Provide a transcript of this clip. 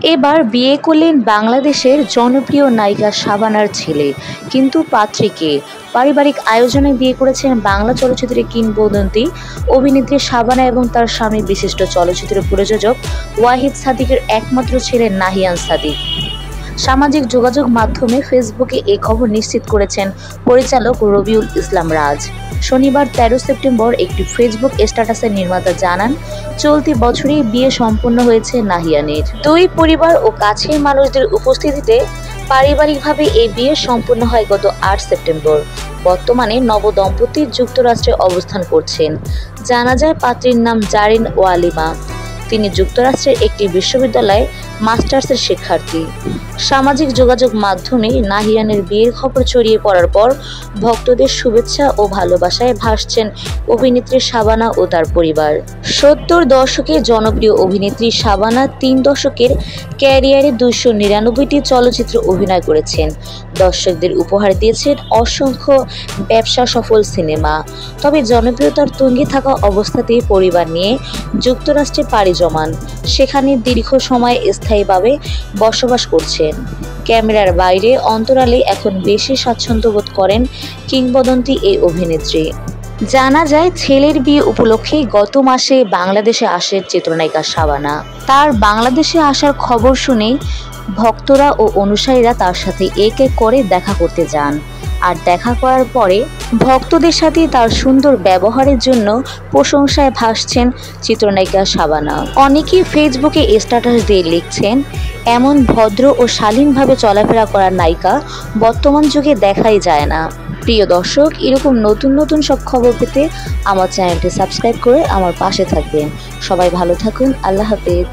এবার বিয়ে করলেন বাংলাদেশের জনপ্রিয় নায়িকা শাবানার ছেলে, কিন্তু পাত্রীকে পারিবারিক আয়োজনে বিয়ে করেছেন বাংলা চলচ্চিত্রের কিংবদন্তি অভিনেত্রী শাবানা এবং তার স্বামী বিশিষ্ট চলচ্চিত্র প্রযোজক ওয়াহিদ সাদিকের একমাত্র ছেলে নাহিয়ান সাদিক। সামাজিক যোগাযোগ মাধ্যমে ফেসবুকে এই খবর নিশ্চিত করেছেন পরিচালক রবিউল ইসলাম রাজ। শনিবার ১৩ সেপ্টেম্বর একটি ফেসবুক স্ট্যাটাসে নির্মাতা জানান, চলতি বছরেই বিয়ে সম্পন্ন হয়েছে নাহিয়ানের। দুই পরিবার ও কাছের মানুষদের উপস্থিতিতে পারিবারিকভাবে এই বিয়ে সম্পন্ন হয় গত ৮ সেপ্টেম্বর। বর্তমানে নবদম্পতি যুক্তরাষ্ট্রে অবস্থান করছেন। জানা যায় পাত্রীর নাম জারিন ওয়ালিমা। তিনি যুক্তরাষ্ট্রের একটি বিশ্ববিদ্যালয়ে মাস্টার্সের শিক্ষার্থী। সামাজিক যোগাযোগ মাধ্যমে নাহিয়ানের বিয়ের খবর ছড়িয়ে পড়ার পর ভক্তদের শুভেচ্ছা ও ভালোবাসায় ভাসছেন অভিনেত্রী শাবানা ও তার পরিবার। ৭০ দশকের জনপ্রিয় অভিনেত্রী শাবানা ৩ দশকের ক্যারিয়ারে ২৯৯টি চলচ্চিত্রে অভিনয় করেছেন। দর্শকদের উপহার দিয়েছেন অসংখ্য ব্যবসা সফল সিনেমা। তবে জনপ্রিয়তার তুঙ্গে থাকা অবস্থাতেই পরিবার নিয়ে যুক্তরাষ্ট্রে পাড়ি জমান। সেখানে দীর্ঘ সময় স্থায়ীভাবে বসবাস করছেন। ক্যামেরার বাইরে অন্তরালে এখন বেশি স্বাচ্ছন্দ্য বোধ করেন কিংবদন্তি এই অভিনেত্রী। জানা যায়, ছেলের বিয়ে উপলক্ষে গত মাসে বাংলাদেশে আসেন চিত্রনায়িকা শাবানা। তার বাংলাদেশে আসার খবর শুনে ভক্তরা ও অনুসারীরা তার সাথে এক এক করে দেখা করতে যান। আর দেখা করার পরে ভক্তদের সাথে তার সুন্দর ব্যবহারের জন্য প্রশংসায় ভাসছেন চিত্রনায়িকা শাবানা। অনেকেই ফেসবুকে স্ট্যাটাস দিয়ে লিখছেন, এমন ভদ্র ও শালীনভাবে চলাফেরা করার নায়িকা বর্তমান যুগে দেখাই যায় না। প্রিয় দর্শক, এরকম নতুন নতুন সব খবর পেতে আমার চ্যানেলটি সাবস্ক্রাইব করে আমার পাশে থাকবেন। সবাই ভালো থাকুন। আল্লাহ হাফেজ।